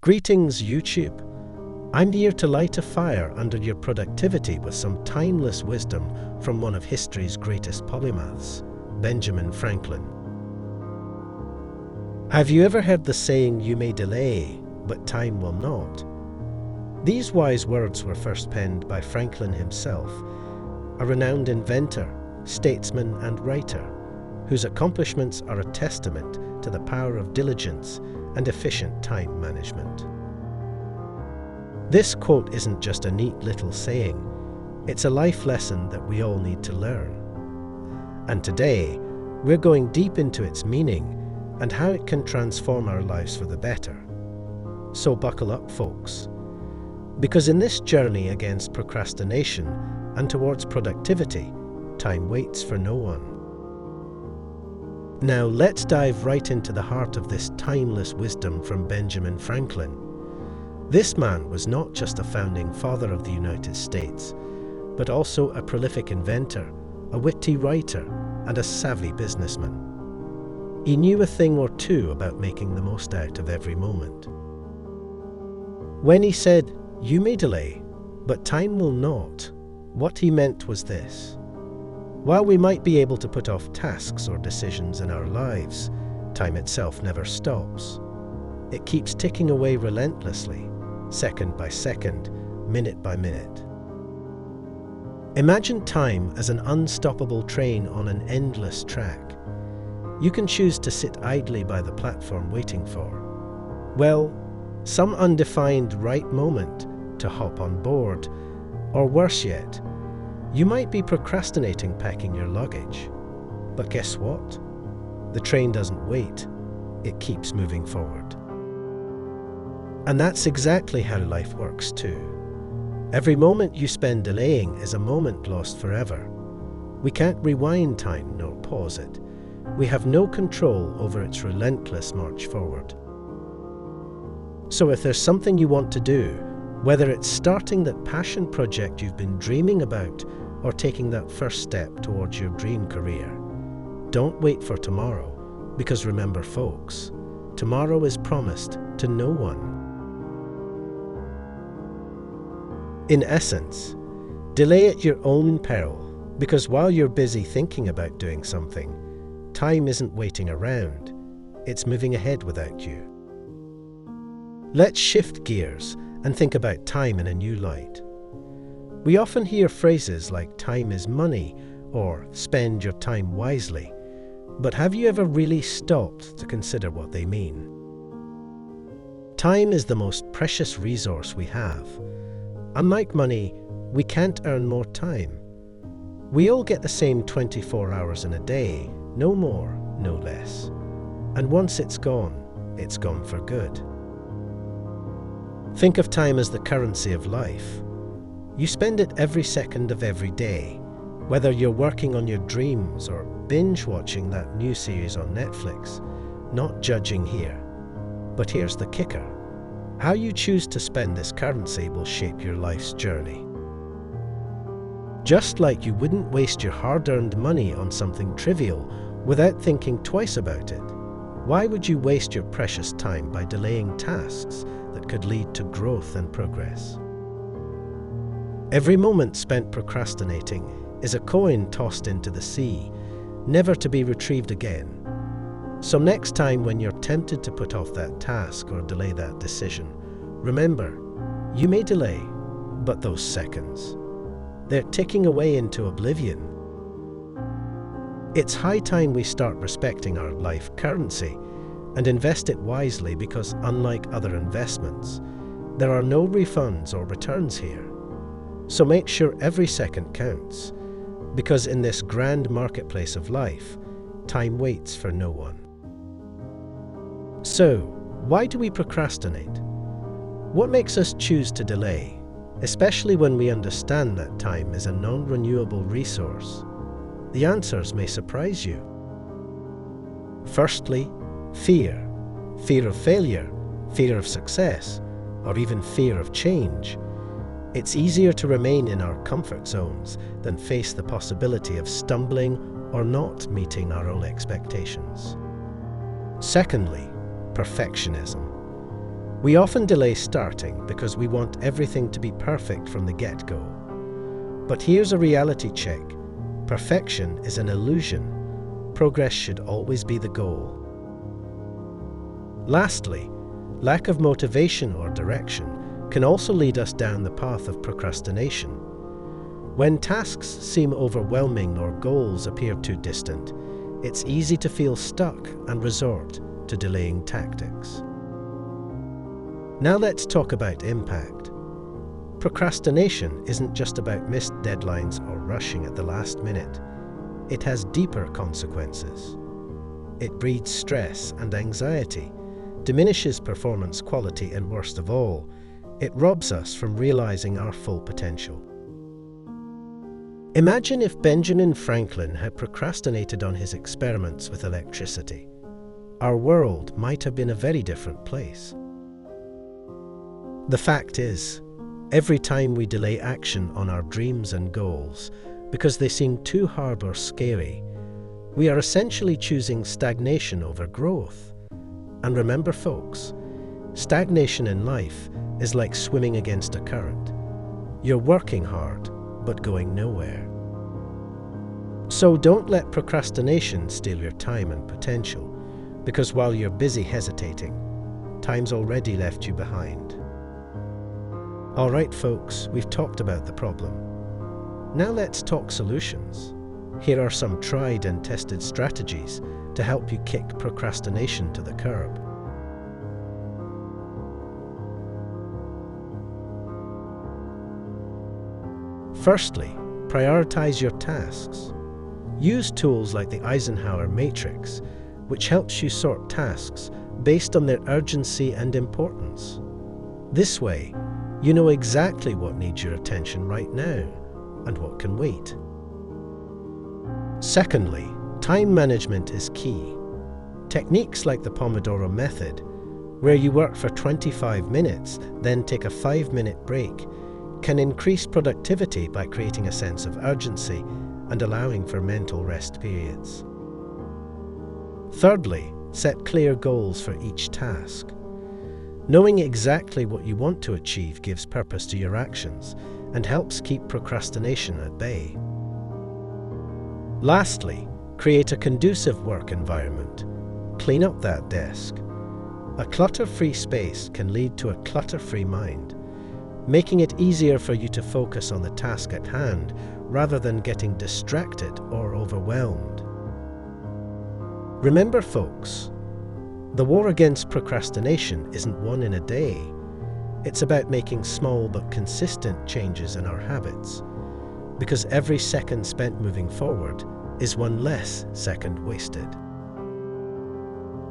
Greetings, YouTube. I'm here to light a fire under your productivity with some timeless wisdom from one of history's greatest polymaths, Benjamin Franklin. Have you ever heard the saying, "You may delay, but time will not"? These wise words were first penned by Franklin himself, a renowned inventor, statesman, and writer, whose accomplishments are a testament to the power of diligence and efficient time management. This quote isn't just a neat little saying, it's a life lesson that we all need to learn. And today, we're going deep into its meaning and how it can transform our lives for the better. So buckle up, folks, because in this journey against procrastination and towards productivity, time waits for no one. Now let's dive right into the heart of this timeless wisdom from Benjamin Franklin. This man was not just a founding father of the United States, but also a prolific inventor, a witty writer, and a savvy businessman. He knew a thing or two about making the most out of every moment. When he said, "You may delay, but time will not," what he meant was this: while we might be able to put off tasks or decisions in our lives, time itself never stops. It keeps ticking away relentlessly, second by second, minute by minute. Imagine time as an unstoppable train on an endless track. You can choose to sit idly by the platform waiting for, well, some undefined right moment to hop on board, or worse yet, you might be procrastinating packing your luggage. But guess what? The train doesn't wait, it keeps moving forward. And that's exactly how life works too. Every moment you spend delaying is a moment lost forever. We can't rewind time nor pause it. We have no control over its relentless march forward. So if there's something you want to do, whether it's starting that passion project you've been dreaming about or taking that first step towards your dream career, don't wait for tomorrow, because remember, folks, tomorrow is promised to no one. In essence, delay at your own peril, because while you're busy thinking about doing something, time isn't waiting around, it's moving ahead without you. Let's shift gears and think about time in a new light. We often hear phrases like "time is money" or "spend your time wisely," but have you ever really stopped to consider what they mean? Time is the most precious resource we have. Unlike money, we can't earn more time. We all get the same 24 hours in a day, no more, no less. And once it's gone for good. Think of time as the currency of life. You spend it every second of every day, whether you're working on your dreams or binge watching that new series on Netflix. Not judging here. But here's the kicker. How you choose to spend this currency will shape your life's journey. Just like you wouldn't waste your hard-earned money on something trivial without thinking twice about it, why would you waste your precious time by delaying tasks that could lead to growth and progress? Every moment spent procrastinating is a coin tossed into the sea, never to be retrieved again. So next time when you're tempted to put off that task or delay that decision, remember, you may delay, but those seconds, they're ticking away into oblivion. It's high time we start respecting our life currency and invest it wisely, because unlike other investments, there are no refunds or returns here. So make sure every second counts, because in this grand marketplace of life, time waits for no one. So, why do we procrastinate? What makes us choose to delay, especially when we understand that time is a non-renewable resource? The answers may surprise you. Firstly, fear. Fear of failure, fear of success, or even fear of change. It's easier to remain in our comfort zones than face the possibility of stumbling or not meeting our own expectations. Secondly, perfectionism. We often delay starting because we want everything to be perfect from the get-go. But here's a reality check. Perfection is an illusion. Progress should always be the goal. Lastly, lack of motivation or direction can also lead us down the path of procrastination. When tasks seem overwhelming or goals appear too distant, it's easy to feel stuck and resort to delaying tactics. Now let's talk about impact. Procrastination isn't just about missed deadlines or rushing at the last minute. It has deeper consequences. It breeds stress and anxiety, diminishes performance quality, and worst of all, it robs us from realizing our full potential. Imagine if Benjamin Franklin had procrastinated on his experiments with electricity. Our world might have been a very different place. The fact is, every time we delay action on our dreams and goals because they seem too hard or scary, we are essentially choosing stagnation over growth. And remember, folks, stagnation in life is like swimming against a current. You're working hard, but going nowhere. So don't let procrastination steal your time and potential, because while you're busy hesitating, time's already left you behind. All right, folks, we've talked about the problem. Now let's talk solutions. Here are some tried and tested strategies to help you kick procrastination to the curb. Firstly, prioritize your tasks. Use tools like the Eisenhower matrix, which helps you sort tasks based on their urgency and importance. This way, you know exactly what needs your attention right now and what can wait. Secondly, time management is key. Techniques like the Pomodoro method, where you work for 25 minutes, then take a 5-minute break, can increase productivity by creating a sense of urgency and allowing for mental rest periods. Thirdly, set clear goals for each task. Knowing exactly what you want to achieve gives purpose to your actions and helps keep procrastination at bay. Lastly, create a conducive work environment. Clean up that desk. A clutter-free space can lead to a clutter-free mind, making it easier for you to focus on the task at hand rather than getting distracted or overwhelmed. Remember, folks, the war against procrastination isn't won in a day. It's about making small but consistent changes in our habits, because every second spent moving forward is one less second wasted.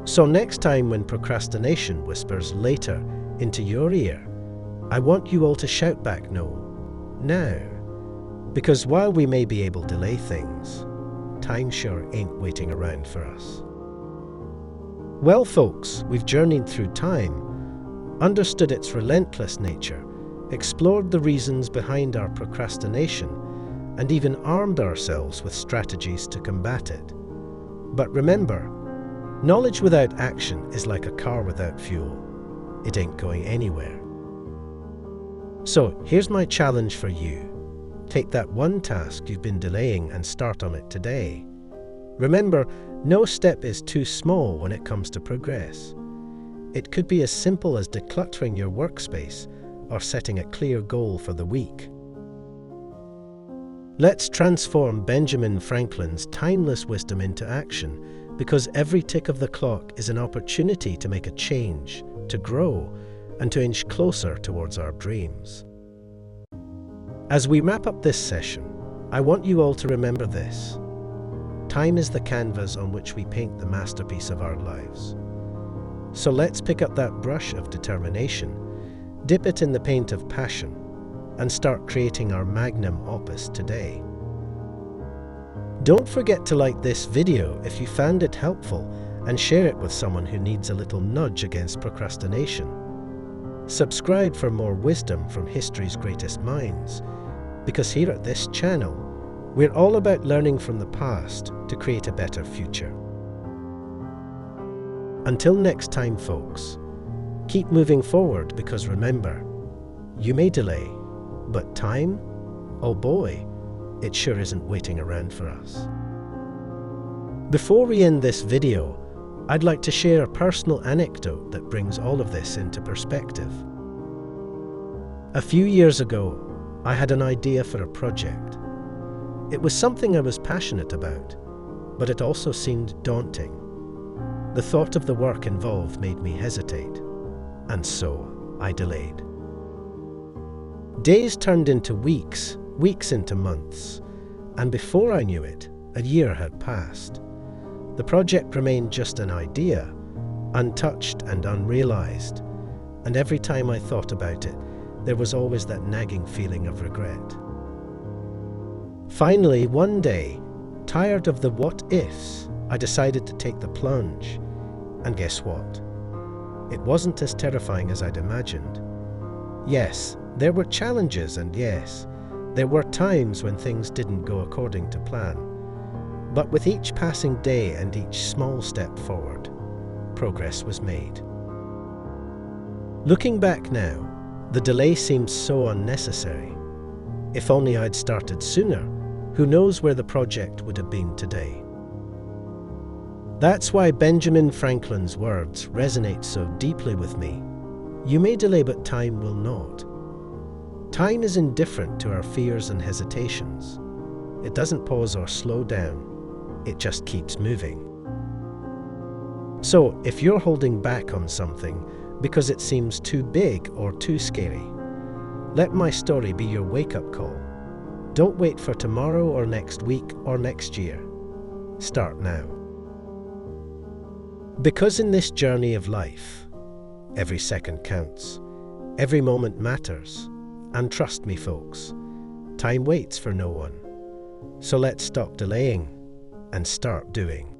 So next time when procrastination whispers later into your ear, I want you all to shout back no, now. Because while we may be able to delay things, time sure ain't waiting around for us. Well, folks, we've journeyed through time, understood its relentless nature, explored the reasons behind our procrastination, and even armed ourselves with strategies to combat it. But remember, knowledge without action is like a car without fuel. It ain't going anywhere. So here's my challenge for you. Take that one task you've been delaying and start on it today. Remember, no step is too small when it comes to progress. It could be as simple as decluttering your workspace or setting a clear goal for the week. Let's transform Benjamin Franklin's timeless wisdom into action, because every tick of the clock is an opportunity to make a change, to grow, and to inch closer towards our dreams. As we wrap up this session, I want you all to remember this. Time is the canvas on which we paint the masterpiece of our lives. So let's pick up that brush of determination, dip it in the paint of passion, and start creating our magnum opus today. Don't forget to like this video if you found it helpful and share it with someone who needs a little nudge against procrastination. Subscribe for more wisdom from history's greatest minds, because here at this channel, we're all about learning from the past to create a better future. Until next time, folks, Keep moving forward, because remember, you may delay, but time, oh boy, it sure isn't waiting around for us. Before we end this video, I'd like to share a personal anecdote that brings all of this into perspective. A few years ago, I had an idea for a project. It was something I was passionate about, but it also seemed daunting. The thought of the work involved made me hesitate, and so I delayed. Days turned into weeks, weeks into months, and before I knew it, a year had passed. The project remained just an idea, untouched and unrealized, and every time I thought about it, there was always that nagging feeling of regret. Finally, one day, tired of the what-ifs, I decided to take the plunge. And guess what? It wasn't as terrifying as I'd imagined. Yes, there were challenges, and yes, there were times when things didn't go according to plan. But with each passing day and each small step forward, progress was made. Looking back now, the delay seems so unnecessary. If only I'd started sooner, who knows where the project would have been today. That's why Benjamin Franklin's words resonate so deeply with me. You may delay, but time will not. Time is indifferent to our fears and hesitations. It doesn't pause or slow down. It just keeps moving. So, if you're holding back on something because it seems too big or too scary, let my story be your wake-up call. Don't wait for tomorrow or next week or next year. Start now. Because in this journey of life, every second counts, every moment matters, and trust me, folks, time waits for no one. So let's stop delaying and start doing.